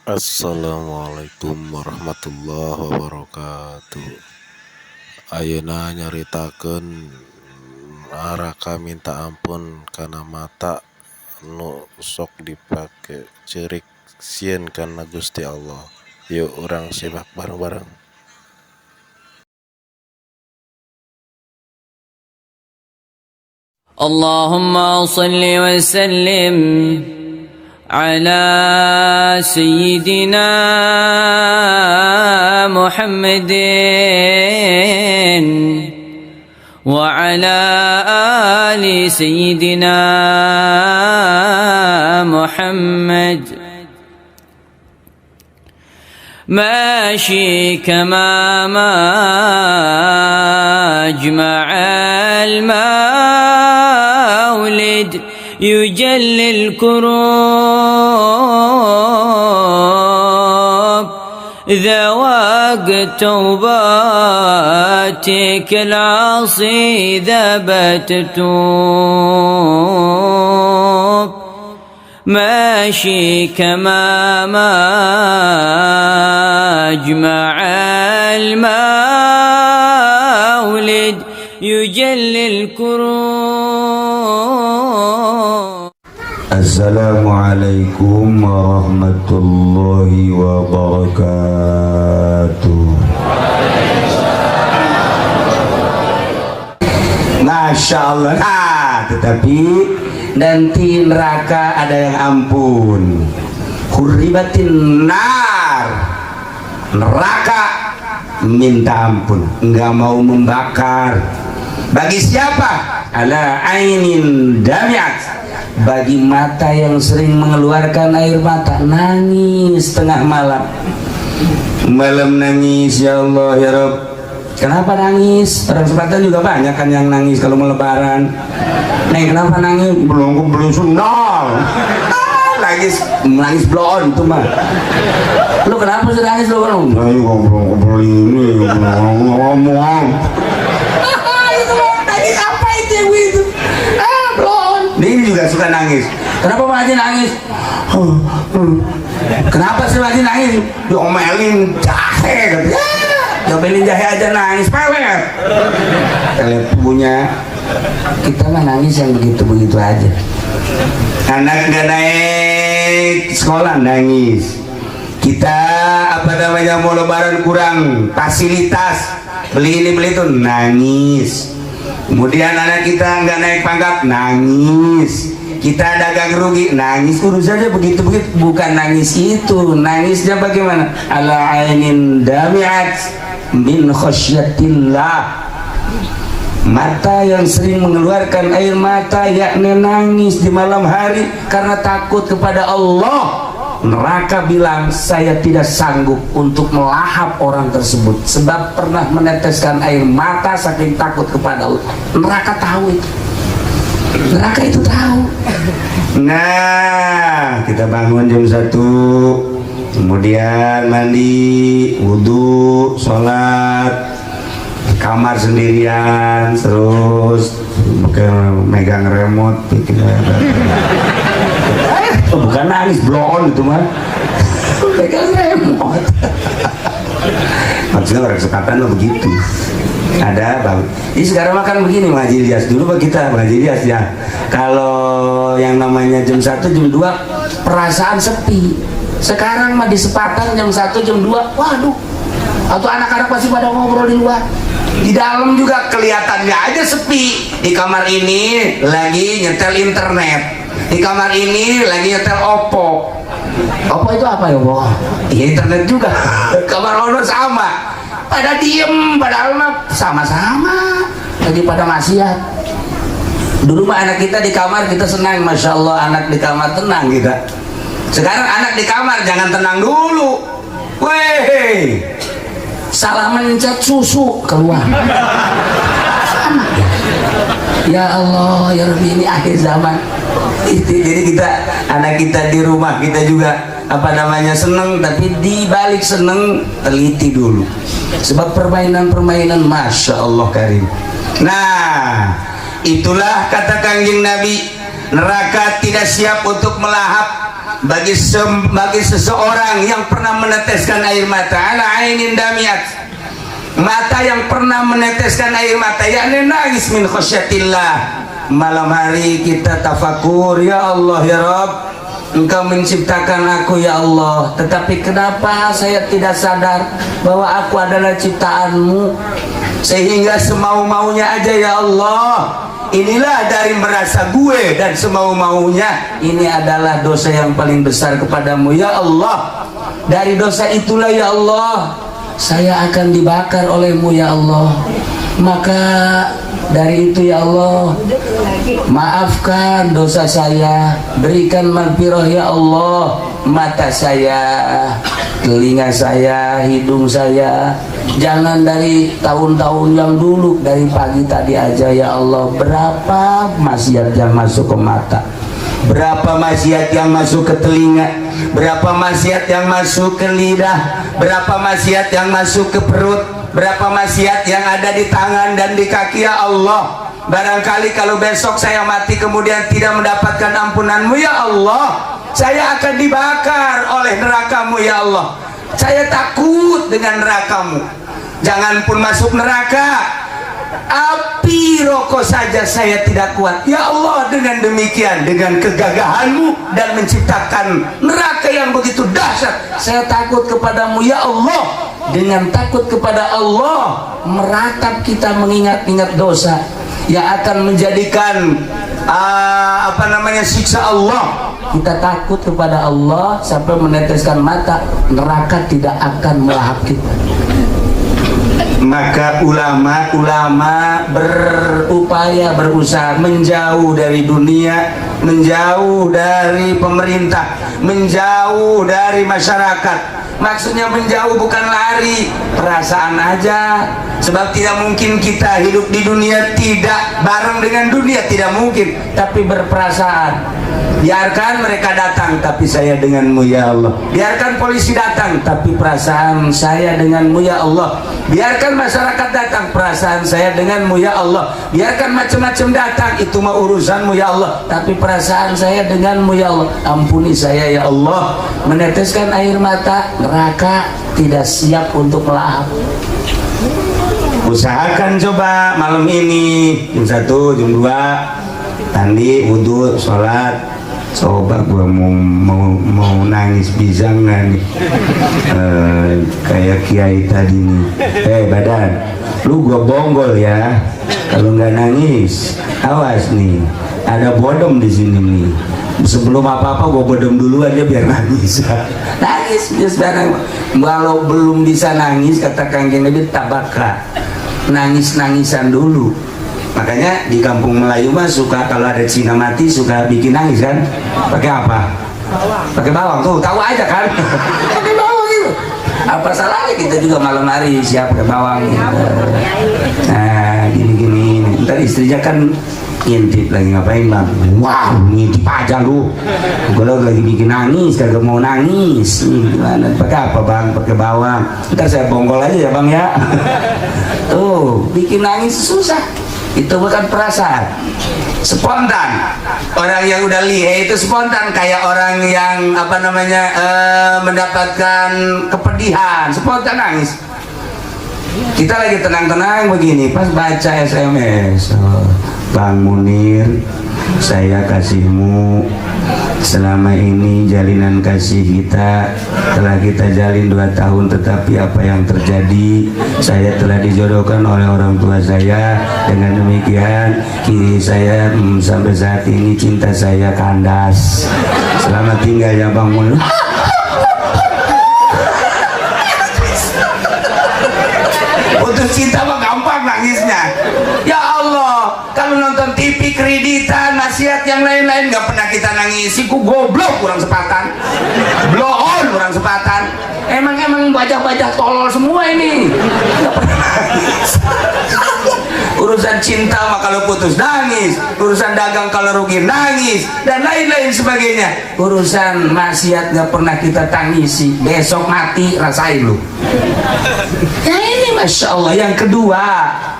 Assalamualaikum warahmatullahi wabarakatuh. Ayeuna nyaritakeun araka minta ampun kana mata nu sok dipake ceurik sieun kana Gusti Allah. Yuk urang simak bareng-bareng. اللهم صل وسلم على سيدنا محمد وعلى آل سيدنا محمد ماشي كما ما أجمع المولد يجلي الكروب ذواق توباتك العصي ذبت توب ماشي كما ما أجمع المولد يجلي الكروب. السلام عليكم ورحمة الله وبركاته. Masya Allah. Tetapi nanti neraka ada yang ampun. Hurribatin nar, neraka minta ampun, nggak mau membakar. Bagi siapa? Ala ainin damiat, bagi mata yang sering mengeluarkan air mata, nangis tengah malam. Malam nangis, ya Allah ya Rabb. Kenapa nangis? Orang Selatan juga banyak kan yang nangis kalau mau lebaran. Neng, kenapa nangis? Belum sunal. Nangis blon itu mah. Lu kenapa sih nangis lu? Ayo ngobrol ini, ngomong. Nangis apa itu? Blon. Ini juga suka nangis. Kenapa Pak Haji nangis? Kenapa sih Pak Haji nangis? Diomelin jahe katanya. Diomelin jahe aja nangis, pelet. Pelet punya. Kita mah nangis yang begitu-begitu aja. Anak nggak naik sekolah nangis. Kita mau lebaran kurang fasilitas, beli ini beli itu nangis. Kemudian anak kita nggak naik pangkat nangis. Kita dagang rugi nangis. Urusannya begitu-begitu, bukan nangis itu. Nangisnya bagaimana? Ala ainin damiat min khasyatillah, mata yang sering mengeluarkan air mata, yakni nangis di malam hari karena takut kepada Allah. Neraka bilang, saya tidak sanggup untuk melahap orang tersebut sebab pernah meneteskan air mata saking takut kepada Allah. Neraka tahu itu. Neraka itu tahu. Nah, kita bangun jam 1, kemudian mandi, wudhu, sholat, kamar sendirian, terus megang remote bikin bukan nangis blon itu mah, megang remote. Maksudnya orang sekatan lo begitu. Ada bang. Ini sekarang makan begini Pak Haji Ilyas. Dulu Pak kita Pak Haji Ilyas ya. Kalau yang namanya jam 1 jam 2 perasaan sepi. Sekarang mah di sepatan jam 1 jam 2, waduh. Atau anak-anak pasti pada ngobrol di luar. Di dalam juga kelihatannya aja sepi. Di kamar ini lagi nyetel internet. Di kamar ini lagi nyetel Oppo. Oppo itu apa ya, Boh? Iya internet juga. Kamar Ono sama. Pada diem, padahal mah sama-sama. Lagi pada maksiat. Dulu mah anak kita di kamar kita senang, Masya Allah, anak di kamar tenang kita. Sekarang anak di kamar jangan tenang dulu. Weh, salah mencet susu keluar. Ya Allah, ya Rabbi, ini akhir zaman. Jadi kita, anak kita di rumah kita juga seneng, tapi di balik seneng teliti dulu. Sebab permainan-permainan Masya Allah Karim. Nah, itulah kata Kangjeng Nabi, neraka tidak siap untuk melahap bagi seseorang yang pernah meneteskan air mata, ala ainin damiyat, mata yang pernah meneteskan air mata, yakni nangis min khasyatillah. Malam hari kita tafakur, ya Allah ya Rabb, Engkau menciptakan aku ya Allah, tetapi kenapa saya tidak sadar bahwa aku adalah ciptaanmu, sehingga semau-maunya aja ya Allah. Inilah dari merasa gue dan semau-maunya, ini adalah dosa yang paling besar kepadamu ya Allah. Dari dosa itulah ya Allah saya akan dibakar olehmu ya Allah. Maka dari itu ya Allah, maafkan dosa saya, berikan maghfirah ya Allah, mata saya, telinga saya, hidung saya. Jangan dari tahun-tahun yang dulu, dari pagi tadi aja ya Allah, berapa maksiat yang masuk ke mata, berapa maksiat yang masuk ke telinga, berapa maksiat yang masuk ke lidah, berapa maksiat yang masuk ke perut, berapa maksiat yang ada di tangan dan di kaki ya Allah. Barangkali kalau besok saya mati kemudian tidak mendapatkan ampunanmu ya Allah, saya akan dibakar oleh nerakamu ya Allah. Saya takut dengan nerakamu. Jangan pun masuk neraka, api rokok saja saya tidak kuat ya Allah. Dengan demikian, dengan kegagahanmu dan menciptakan neraka yang begitu dahsyat, saya takut kepadamu ya Allah. Dengan takut kepada Allah, meratap kita mengingat-ingat dosa yang akan menjadikan siksa Allah. Kita takut kepada Allah sampai meneteskan mata, neraka tidak akan melahap kita. Maka ulama berupaya, berusaha menjauh dari dunia, menjauh dari pemerintah, menjauh dari masyarakat. Maksudnya menjauh bukan lari, perasaan aja. Sebab tidak mungkin kita hidup di dunia tidak bareng dengan dunia, tidak mungkin. Tapi berperasaan. Biarkan mereka datang, tapi saya denganmu ya Allah. Biarkan polisi datang, tapi perasaan saya denganmu ya Allah. Biarkan masyarakat datang, perasaan saya denganmu ya Allah. Biarkan macam-macam datang, itu mah urusanmu ya Allah, tapi perasaan saya denganmu ya Allah. Ampuni saya ya Allah. Meneteskan air mata, neraka tidak siap untuk melahap. Usahakan coba malam ini jam 1, jam 2 mandi, wudhu, sholat. Coba gua mau nangis bisa nggak nih, kayak kiai tadi nih. Badan, lu gua bonggol ya. Kalau nggak nangis, awas nih, ada bodom di sini nih. Sebelum apa-apa gua bodom dulu aja biar nangis. Nangis biar. Kalau belum bisa nangis, kata Kang Nabi, tabaka, nangis-nangisan dulu. Makanya di kampung Melayu mah suka kalau ada Cina mati suka bikin nangis kan? Pakai apa? Pakai bawang tuh, tahu aja kan? Pakai bawang itu. Apa salahnya kita juga malam hari siap pakai bawang gitu. Nah, gini-gini. Ntar istrinya kan ngintip lagi, ngapain bang? Wow, ngintip aja lu. Kalau lagi bikin nangis, kagak mau nangis. Gimana? Pakai apa bang? Pakai bawang. Ntar saya bonggol aja ya bang ya. Tuh, bikin nangis susah. Itu bukan perasaan, spontan. Orang yang udah lihe itu spontan, kayak orang yang mendapatkan kepedihan, spontan nangis. Kita lagi tenang-tenang begini, pas baca SMS, Bang Munir, saya kasihmu. Selama ini jalinan kasih kita telah kita jalin 2 tahun, tetapi apa yang terjadi, saya telah dijodohkan oleh orang tua saya. Dengan demikian kini saya sampai saat ini cinta saya kandas. Selamat tinggal ya Bang Munir. Putus cinta mah gampang nangisnya. Ya Allah, kalau nonton TV kreditan, nasihat yang lain-lain nggak pernah kita nangisi. Ku goblok kurang sepatan, blow on kurang sepatan. Emang bajak-bajak tolol semua ini. Nggak pernah nangis. Urusan cinta mah kalau putus nangis, urusan dagang kalau rugi nangis, dan lain-lain sebagainya. Urusan maksiat nggak pernah kita tangisi. Besok mati rasain lu. Ya ini masya Allah. Yang kedua,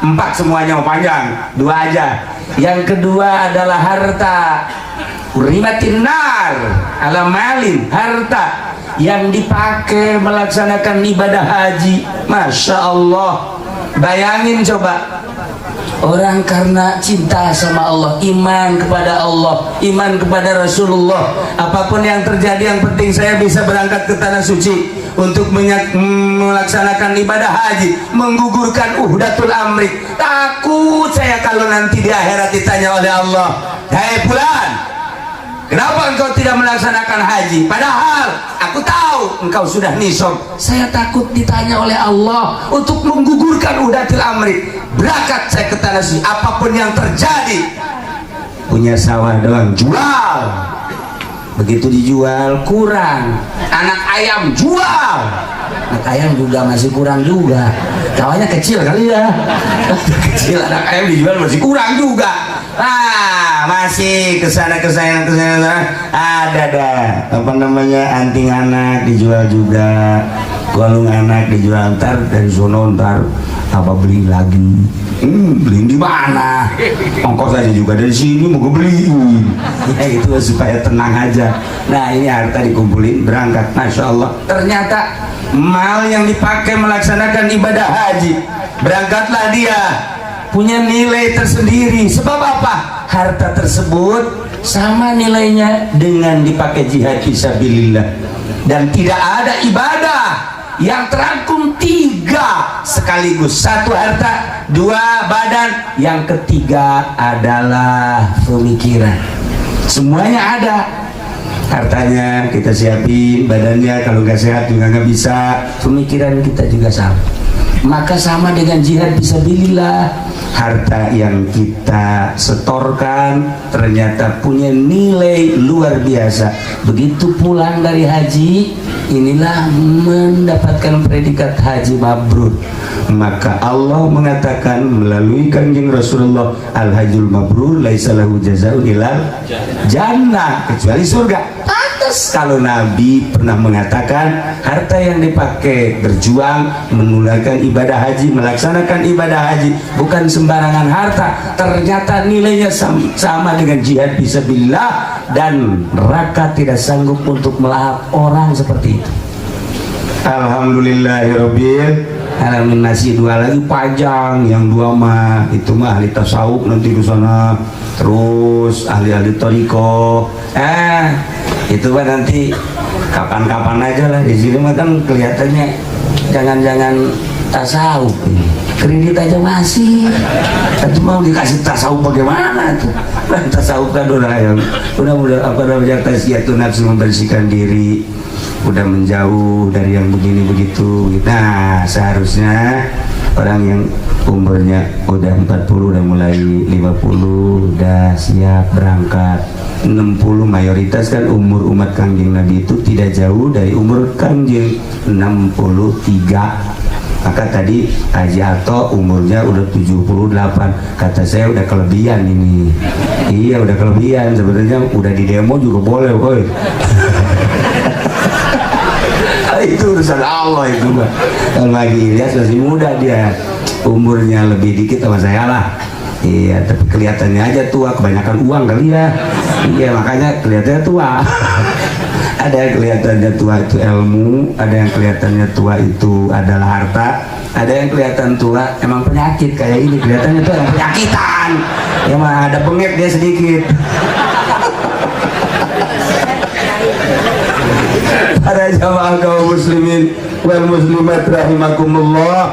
4 semuanya mau panjang, 2 aja. Yang kedua adalah harta. Urimatin nar ala malin, harta yang dipakai melaksanakan ibadah haji. Masya Allah, bayangin coba, orang karena cinta sama Allah, iman kepada Allah, iman kepada Rasulullah, apapun yang terjadi yang penting saya bisa berangkat ke tanah suci untuk melaksanakan ibadah haji, menggugurkan uhdatul amri. Takut saya kalau nanti di akhirat ditanya oleh Allah, "Hei fulan, kenapa engkau tidak melaksanakan haji? Padahal aku tahu engkau sudah nisab." Saya takut ditanya oleh Allah untuk menggugurkan uhdatul amri. Berangkat saya ke tanah suci, apapun yang terjadi. Punya sawah doang, jual. Begitu dijual kurang, anak ayam jual. Anak ayam juga masih kurang juga. Kawannya kecil kali ya. Kecil, anak ayam dijual masih kurang juga. Masih kesana ada dah apa namanya, anting anak dijual juga, golong anak dijual. Ntar dari sono ntar apa beli lagi, beli di mana, ongkos aja juga dari sini mau beli ya, itu supaya tenang aja. Nah ini harta dikumpulin berangkat, Masya Allah. Ternyata mal yang dipakai melaksanakan ibadah haji, berangkatlah dia punya nilai tersendiri. Sebab apa? Harta tersebut sama nilainya dengan dipakai jihad fisabilillah. Dan tidak ada ibadah yang terangkum tiga sekaligus: satu harta, dua badan, yang ketiga adalah pemikiran. Semuanya ada, hartanya kita siapin, badannya kalau nggak sehat juga nggak bisa, pemikiran kita juga sama. Maka sama dengan jihad fisabilillah, harta yang kita setorkan ternyata punya nilai luar biasa. Begitu pulang dari haji, inilah mendapatkan predikat haji mabrur. Maka Allah mengatakan melalui kanjeng Rasulullah, al hajjul mabrur laisa lahu jazaa'un ilal jannah, kecuali surga. Atas kalau Nabi pernah mengatakan harta yang dipakai berjuang menunaikan ibadah haji, melaksanakan ibadah haji bukan sembarangan harta, ternyata nilainya sama dengan jihad fisabilillah, dan neraka tidak sanggup untuk melahap orang seperti itu. Alhamdulillahirabbil alamin. Nasi dua lagi panjang, yang dua mah itu mah ahli tasawuf nanti di sana, terus ahli-ahli toriko, itu mah nanti kapan-kapan aja lah. Di sini mah kan kelihatannya jangan-jangan tasawuf, kredit aja masih. Itu mau dikasih tasawuf bagaimana tuh? Tasawuf kan udah apa namanya, tasfiyatun nafs, membersihkan diri, udah menjauh dari yang begini begitu. Nah seharusnya orang yang umurnya udah 40, udah mulai 50, udah siap berangkat. 60 mayoritas kan umur umat kanjeng Nabi itu tidak jauh dari umur kanjeng, 63. Maka tadi Haji Ato umurnya udah 78. Kata saya udah kelebihan ini. Iya udah kelebihan, sebenarnya udah di demo juga boleh woy. Itu urusan Allah itu mah. Kalau lagi Ilyas masih muda, dia umurnya lebih dikit sama saya lah. Iya, tapi kelihatannya aja tua, kebanyakan uang kali ya. Iya, makanya kelihatannya tua. Ada yang kelihatannya tua itu ilmu, ada yang kelihatannya tua itu adalah harta, ada yang kelihatan tua emang penyakit kayak ini, kelihatannya tuh yang penyakitan. Ya mah ada bengek dia sedikit. Para jamaah kaum muslimin wal muslimat rahimakumullah.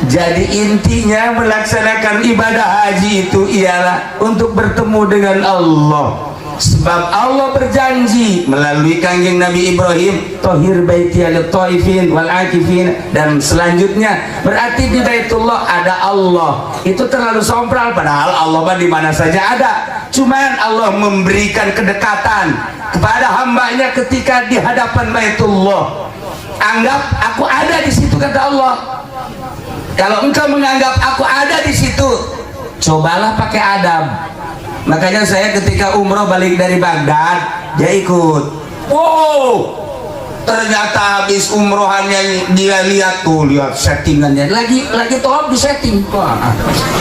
Jadi intinya melaksanakan ibadah haji itu ialah untuk bertemu dengan Allah. Sebab Allah berjanji melalui kanjeng Nabi Ibrahim, Tahir baiti lit-taifin wal akifin, dan selanjutnya berarti di Baitullah ada Allah. Itu terlalu sompral, padahal Allah mah di mana saja ada. Cuman Allah memberikan kedekatan kepada hambanya ketika di hadapan Baitullah. Anggap aku ada di situ, kata Allah. Kalau engkau menganggap aku ada di situ, cobalah pakai adab. Makanya saya ketika umroh balik dari Baghdad, dia ikut. Wow, Ternyata habis umrohannya dia lihat tuh, lihat settingannya lagi tawaf di setting. Wah,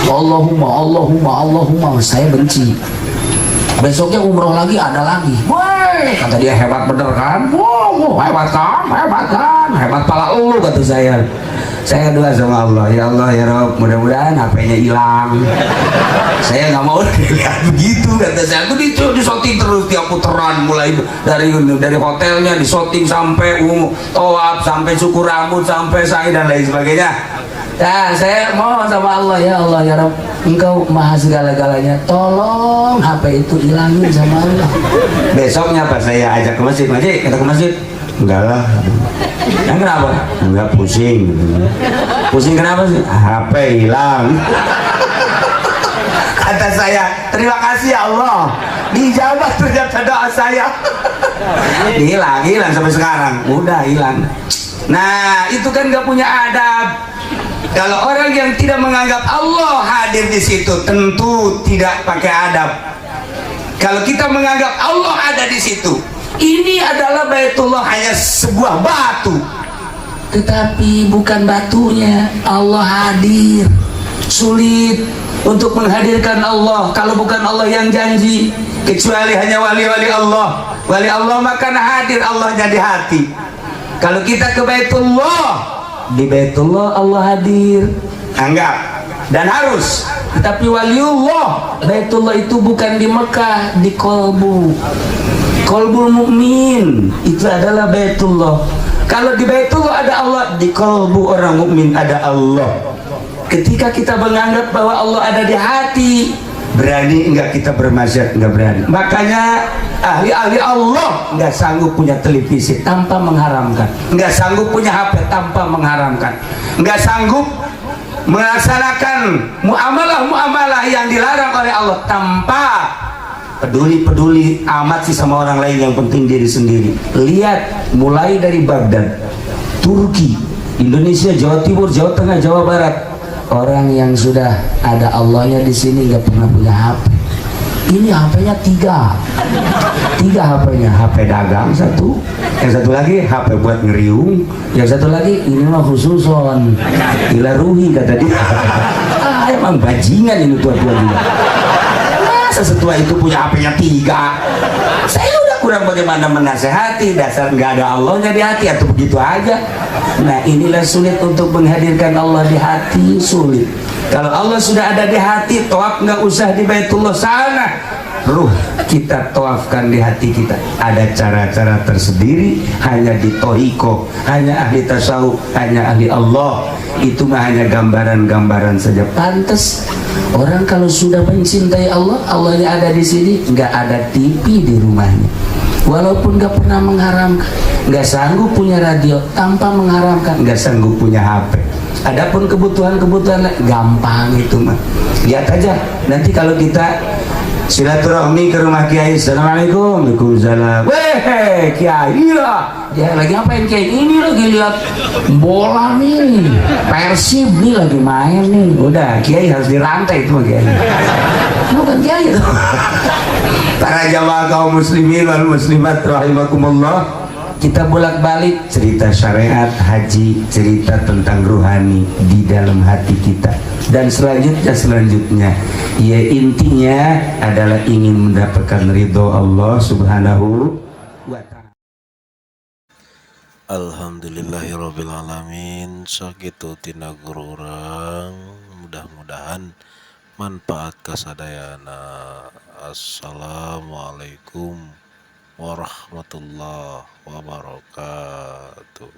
Allahumma, saya benci. Besoknya umroh lagi ada lagi. Woi, kata dia hebat bener kan? Wow, hebat kan? Hebat pala lu kata saya. Saya doa sama Allah, ya Allah ya Rob, mudah-mudahan HP-nya hilang. Saya nggak mau dilihat begitu kata saya. Aku disoting terus tiap putaran, mulai dari hotelnya disoting sampai tawaf, sampai cukur rambut, sampai sa'i dan lain sebagainya. Nah, saya mohon sama Allah ya Rob, Engkau maha segala-galanya, tolong HP itu hilangin sama Allah. Besoknya pas saya ajak ke masjid, kita ke masjid, enggak lah. Yang kenapa? Enggak, pusing. Pusing kenapa sih? HP hilang. Kata saya, terima kasih ya Allah, dijawab ternyata doa saya. Hilang sampai sekarang, udah hilang. Nah, itu kan nggak punya adab. Kalau orang yang tidak menganggap Allah hadir di situ, tentu tidak pakai adab. Kalau kita menganggap Allah ada di situ, ini adalah Baitullah hanya sebuah batu, tetapi bukan batunya. Allah hadir. Sulit untuk menghadirkan Allah kalau bukan Allah yang janji, kecuali hanya wali-wali Allah. Wali Allah maka hadir Allahnya di hati. Kalau kita ke Baitullah, di Baitullah Allah hadir, anggap dan harus. Tetapi waliullah, Baitullah itu bukan di Mekah, di kolbul mukmin itu adalah Baitullah. Kalau di Baitullah ada Allah, di kolbu orang mukmin ada Allah. Ketika kita menganggap bahwa Allah ada di hati, berani enggak kita bermaksiat? Enggak berani. Makanya ahli-ahli Allah enggak sanggup punya televisi tanpa mengharamkan, enggak sanggup punya HP tanpa mengharamkan, enggak sanggup melaksanakan muamalah yang dilarang oleh Allah tanpa peduli amat sih sama orang lain, yang penting diri sendiri. Lihat mulai dari Baghdad, Turki, Indonesia, Jawa Timur, Jawa Tengah, Jawa Barat, orang yang sudah ada Allahnya di sini nggak pernah punya HP. Ini HP-nya tiga HP-nya, HP dagang satu, yang satu lagi HP buat ngeriung, yang satu lagi ini mah khususon ilaruhi kata dia. Emang bajingan ini tua-tua dia. Masa setua itu punya HP-nya tiga? Saya udah kurang bagaimana menasehati, dasar nggak ada Allahnya di hati atau begitu aja. Nah, inilah sulit untuk menghadirkan Allah di hati, sulit. Kalau Allah sudah ada di hati, tawaf nggak usah di Baitullah sana, ruh kita tawafkan di hati kita. Ada cara-cara tersendiri, hanya di tohiko, hanya ahli tasawuf, hanya ahli Allah. Itu mah hanya gambaran-gambaran saja. Pantes orang kalau sudah mencintai Allah, Allahnya ada di sini, nggak ada TV di rumahnya. Walaupun nggak pernah mengharamkan, nggak sanggup punya radio tanpa mengharamkan, nggak sanggup punya HP. Adapun kebutuhan gampang itu mah. Lihat aja nanti kalau kita silaturahmi ke rumah Kiai, assalamualaikum, waalaikumsalam. Weh Kiai lah, dia lagi ngapain Kiai? Ini lagi lihat bola nih, Persib nih lagi main nih. Udah Kiai harus dirantai itu Kiai. Bukan Kiai itu. Para jamaah kaum muslimin wal muslimat rahimakumullah, kita bolak-balik cerita syariat, haji, cerita tentang ruhani di dalam hati kita, dan selanjutnya ya intinya adalah ingin mendapatkan ridho Allah subhanahu wa ta'ala. Alhamdulillahirrabbilalamin. Sakitu tina guru urang, mudah-mudahan manfaat kasadayana. Assalamualaikum warahmatullahi wabarakatuh.